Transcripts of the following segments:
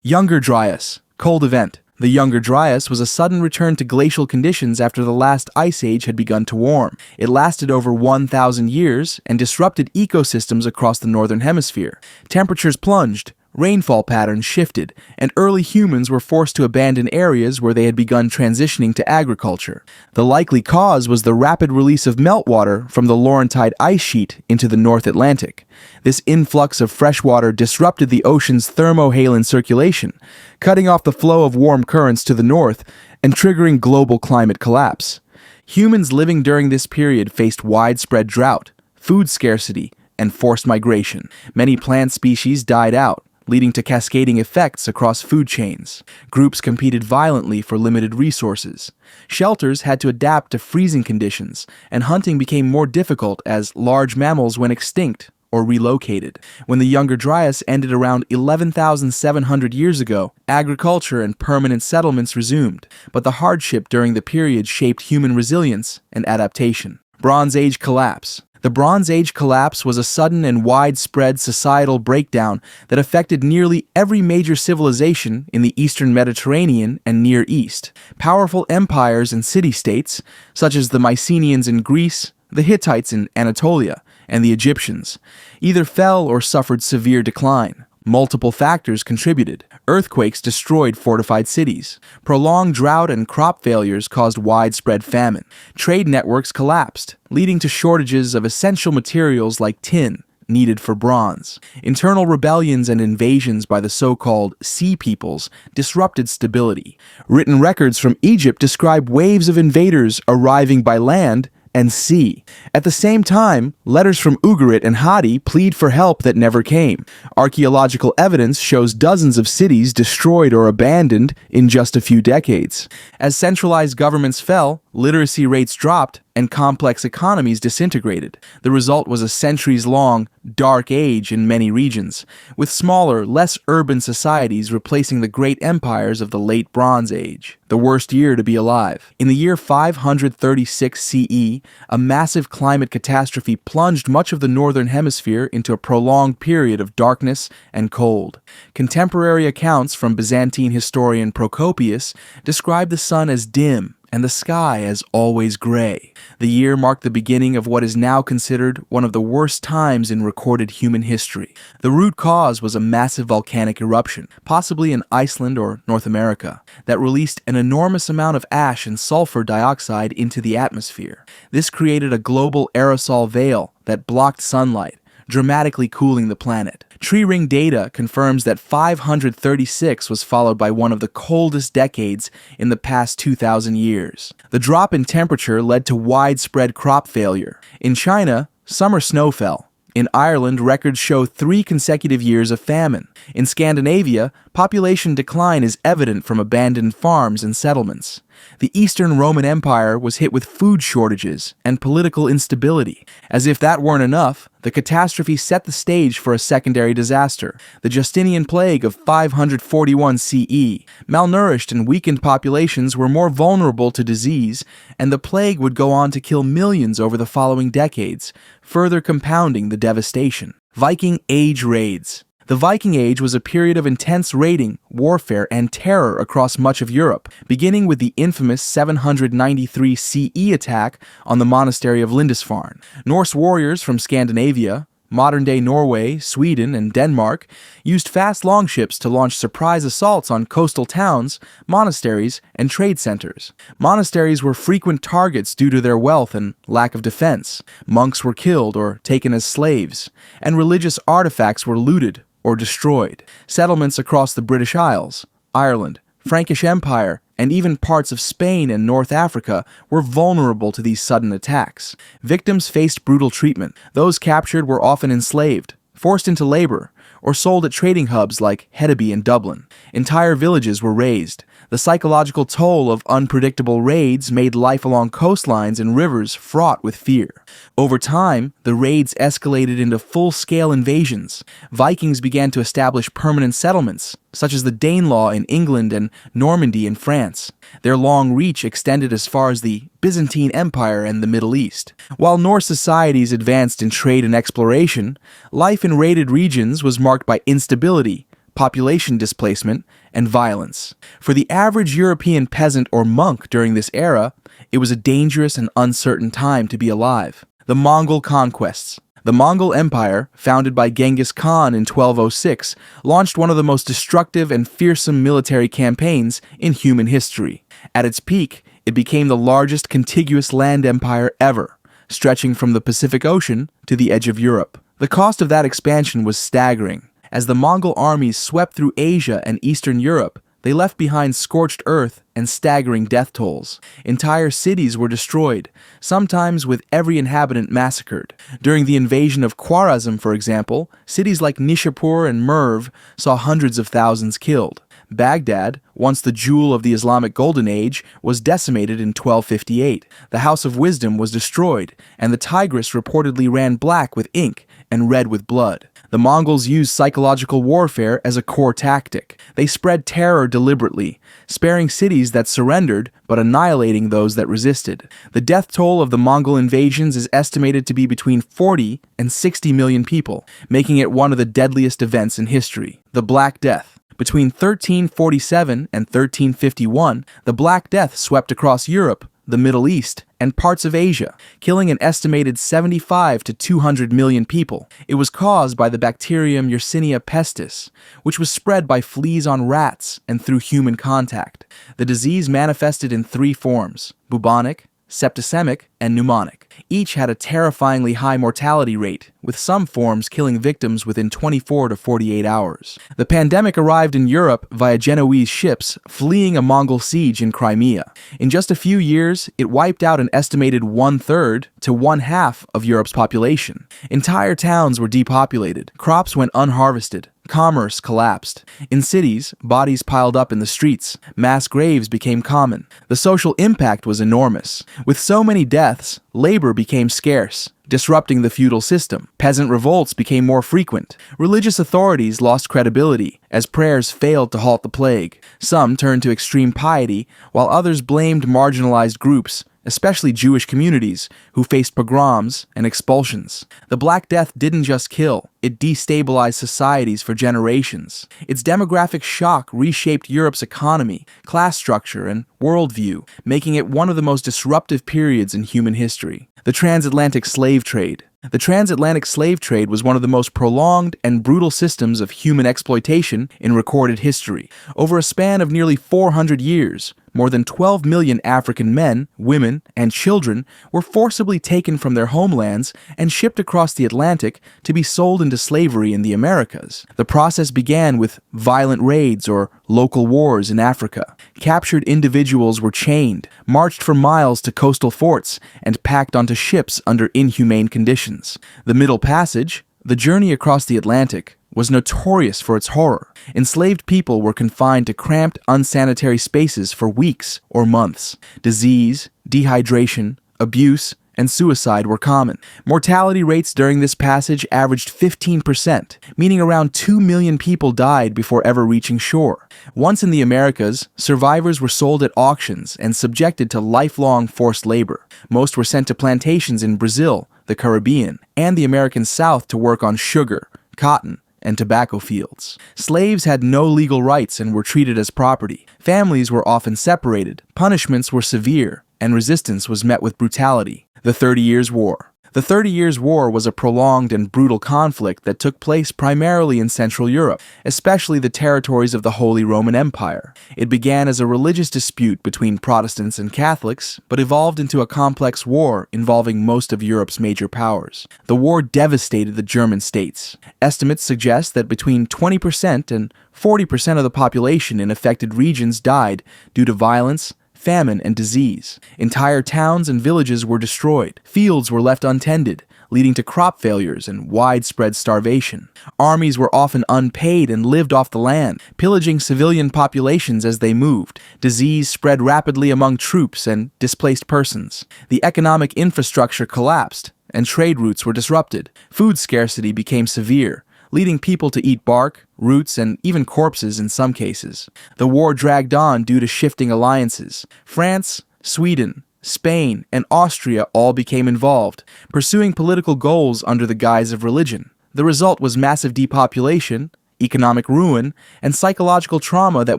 Younger Dryas, cold event. The Younger Dryas was a sudden return to glacial conditions after the last ice age had begun to warm. It lasted over 1,000 years and disrupted ecosystems across the northern hemisphere. Temperatures plunged, rainfall patterns shifted, and early humans were forced to abandon areas where they had begun transitioning to agriculture. The likely cause was the rapid release of meltwater from the Laurentide ice sheet into the North Atlantic. This influx of fresh water disrupted the ocean's thermohaline circulation, cutting off the flow of warm currents to the north and triggering global climate collapse. Humans living during this period faced widespread drought, food scarcity, and forced migration. Many plant species died out, leading to cascading effects across food chains. Groups competed violently for limited resources. Shelters had to adapt to freezing conditions, and hunting became more difficult as large mammals went extinct or relocated. When the Younger Dryas ended around 11,700 years ago, agriculture and permanent settlements resumed, but the hardship during the period shaped human resilience and adaptation. Bronze Age collapse. The Bronze Age collapse was a sudden and widespread societal breakdown that affected nearly every major civilization in the Eastern Mediterranean and Near East. Powerful empires and city-states, such as the Mycenaeans in Greece, the Hittites in Anatolia, and the Egyptians, either fell or suffered severe decline. Multiple factors contributed. Earthquakes destroyed fortified cities. Prolonged drought and crop failures caused widespread famine. Trade networks collapsed, leading to shortages of essential materials like tin, needed for bronze. Internal rebellions and invasions by the so-called Sea Peoples disrupted stability. Written records from Egypt describe waves of invaders arriving by land and sea. At the same time, letters from Ugarit and Hatti plead for help that never came. Archaeological evidence shows dozens of cities destroyed or abandoned in just a few decades. As centralized governments fell, literacy rates dropped, and complex economies disintegrated. The result was a centuries-long dark age in many regions, with smaller, less urban societies replacing the great empires of the late Bronze Age. The worst year to be alive. In the year 536 CE, a massive climate catastrophe plunged much of the northern hemisphere into a prolonged period of darkness and cold. Contemporary accounts from Byzantine historian Procopius describe the sun as dim and the sky as always gray. The year marked the beginning of what is now considered one of the worst times in recorded human history. The root cause was a massive volcanic eruption, possibly in Iceland or North America, that released an enormous amount of ash and sulfur dioxide into the atmosphere. This created a global aerosol veil that blocked sunlight, dramatically cooling the planet. Tree ring data confirms that 536 was followed by one of the coldest decades in the past 2,000 years. The drop in temperature led to widespread crop failure. In China, summer snow fell. In Ireland, records show 3 consecutive years of famine. In Scandinavia, population decline is evident from abandoned farms and settlements. The Eastern Roman Empire was hit with food shortages and political instability. As if that weren't enough, the catastrophe set the stage for a secondary disaster, the Justinian Plague of 541 CE. Malnourished and weakened populations were more vulnerable to disease, and the plague would go on to kill millions over the following decades, further compounding the devastation. Viking Age raids. The Viking Age was a period of intense raiding, warfare, and terror across much of Europe, beginning with the infamous 793 CE attack on the monastery of Lindisfarne. Norse warriors from Scandinavia, modern-day Norway, Sweden, and Denmark, used fast longships to launch surprise assaults on coastal towns, monasteries, and trade centers. Monasteries were frequent targets due to their wealth and lack of defense. Monks were killed or taken as slaves, and religious artifacts were looted or destroyed. Settlements across the British Isles, Ireland, Frankish Empire, and even parts of Spain and North Africa were vulnerable to these sudden attacks. Victims faced brutal treatment. Those captured were often enslaved, forced into labor, or sold at trading hubs like Hedeby in Dublin. Entire villages were razed. The psychological toll of unpredictable raids made life along coastlines and rivers fraught with fear. Over time, the raids escalated into full-scale invasions. Vikings began to establish permanent settlements, such as the Danelaw in England and Normandy in France. Their long reach extended as far as the Byzantine Empire and the Middle East. While Norse societies advanced in trade and exploration, life in raided regions was marked by instability, population displacement, and violence. For the average European peasant or monk during this era, it was a dangerous and uncertain time to be alive. The Mongol conquests. The Mongol Empire, founded by Genghis Khan in 1206, launched one of the most destructive and fearsome military campaigns in human history. At its peak, it became the largest contiguous land empire ever, stretching from the Pacific Ocean to the edge of Europe. The cost of that expansion was staggering. As the Mongol armies swept through Asia and Eastern Europe, they left behind scorched earth and staggering death tolls. Entire cities were destroyed, sometimes with every inhabitant massacred. During the invasion of Khwarezm, for example, cities like Nishapur and Merv saw hundreds of thousands killed. Baghdad, once the jewel of the Islamic Golden Age, was decimated in 1258. The House of Wisdom was destroyed, and the Tigris reportedly ran black with ink and red with blood. The Mongols used psychological warfare as a core tactic. They spread terror deliberately, sparing cities that surrendered but annihilating those that resisted. The death toll of the Mongol invasions is estimated to be between 40 and 60 million people, making it one of the deadliest events in history. The Black Death. Between 1347 and 1351, the Black Death swept across Europe, the Middle East, and parts of Asia, killing an estimated 75 to 200 million people. It was caused by the bacterium Yersinia pestis, which was spread by fleas on rats and through human contact. The disease manifested in three forms: bubonic, septicemic, and pneumonic. Each had a terrifyingly high mortality rate, with some forms killing victims within 24 to 48 hours. The pandemic arrived in Europe via Genoese ships fleeing a Mongol siege in Crimea. In just a few years, it wiped out an estimated 1/3 to 1/2 of Europe's population. Entire towns were depopulated, crops went unharvested, commerce collapsed. In cities, bodies piled up in the streets. Mass graves became common. The social impact was enormous. With so many deaths, labor became scarce, disrupting the feudal system. Peasant revolts became more frequent. Religious authorities lost credibility, as prayers failed to halt the plague. Some turned to extreme piety, while others blamed marginalized groups, especially Jewish communities, who faced pogroms and expulsions. The Black Death didn't just kill, it destabilized societies for generations. Its demographic shock reshaped Europe's economy, class structure, and worldview, making it one of the most disruptive periods in human history. The transatlantic slave trade. The transatlantic slave trade was one of the most prolonged and brutal systems of human exploitation in recorded history. Over a span of nearly 400 years, more than 12 million African men, women, and children were forcibly taken from their homelands and shipped across the Atlantic to be sold into slavery in the Americas. The process began with violent raids or local wars in Africa. Captured individuals were chained, marched for miles to coastal forts, and packed onto ships under inhumane conditions. The Middle Passage, the journey across the Atlantic, was notorious for its horror. Enslaved people were confined to cramped, unsanitary spaces for weeks or months. Disease, dehydration, abuse, and suicide were common. Mortality rates during this passage averaged 15%, meaning around 2 million people died before ever reaching shore. Once in the Americas, survivors were sold at auctions and subjected to lifelong forced labor. Most were sent to plantations in Brazil, the Caribbean, and the American South to work on sugar, cotton, and tobacco fields. Slaves had no legal rights and were treated as property. Families were often separated, punishments were severe, and resistance was met with brutality. The 30 Years' War. The 30 Years' War was a prolonged and brutal conflict that took place primarily in Central Europe, especially the territories of the Holy Roman Empire. It began as a religious dispute between Protestants and Catholics, but evolved into a complex war involving most of Europe's major powers. The war devastated the German states. Estimates suggest that between 20% and 40% of the population in affected regions died due to violence, famine, and disease. Entire towns and villages were destroyed. Fields were left untended, leading to crop failures and widespread starvation. Armies were often unpaid and lived off the land, pillaging civilian populations as they moved. Disease spread rapidly among troops and displaced persons. The economic infrastructure collapsed, and trade routes were disrupted. Food scarcity became severe, leading people to eat bark, roots, and even corpses in some cases. The war dragged on due to shifting alliances. France, Sweden, Spain, and Austria all became involved, pursuing political goals under the guise of religion. The result was massive depopulation, economic ruin, and psychological trauma that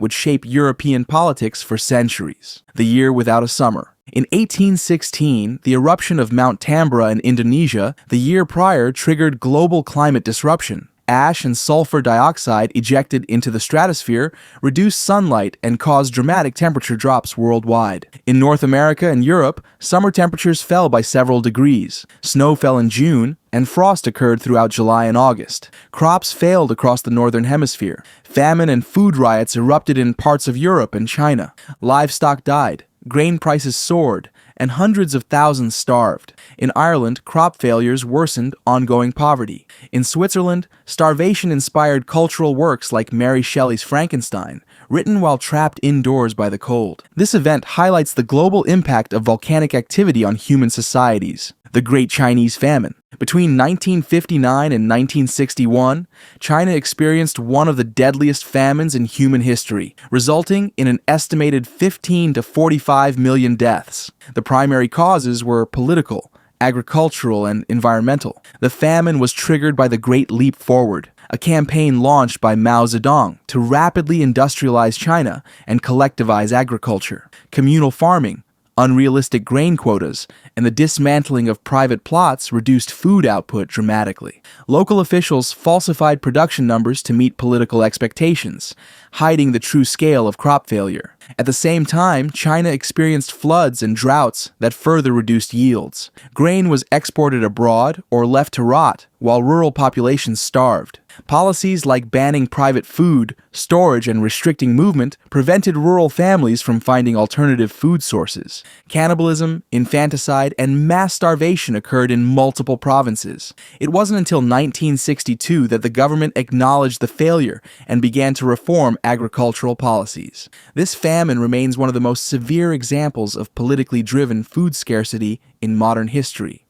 would shape European politics for centuries. The year without a summer. In 1816, the eruption of Mount Tambora in Indonesia, the year prior, triggered global climate disruption. Ash and sulfur dioxide ejected into the stratosphere reduced sunlight and caused dramatic temperature drops worldwide. In North America and Europe, summer temperatures fell by several degrees. Snow fell in June, and frost occurred throughout July and August. Crops failed across the northern hemisphere. Famine and food riots erupted in parts of Europe and China. Livestock died. Grain prices soared, and hundreds of thousands starved. In Ireland, crop failures worsened ongoing poverty. In Switzerland, starvation inspired cultural works like Mary Shelley's Frankenstein, written while trapped indoors by the cold. This event highlights the global impact of volcanic activity on human societies. The Great Chinese Famine. Between 1959 and 1961, China experienced one of the deadliest famines in human history, resulting in an estimated 15 to 45 million deaths. The primary causes were political, agricultural, and environmental. The famine was triggered by the Great Leap Forward, a campaign launched by Mao Zedong to rapidly industrialize China and collectivize agriculture. Communal farming, unrealistic grain quotas, and the dismantling of private plots reduced food output dramatically. Local officials falsified production numbers to meet political expectations, hiding the true scale of crop failure. At the same time, China experienced floods and droughts that further reduced yields. Grain was exported abroad or left to rot, while rural populations starved. Policies like banning private food, storage, and restricting movement prevented rural families from finding alternative food sources. Cannibalism, infanticide, and mass starvation occurred in multiple provinces. It wasn't until 1962 that the government acknowledged the failure and began to reform agricultural policies. This famine remains one of the most severe examples of politically driven food scarcity in modern history.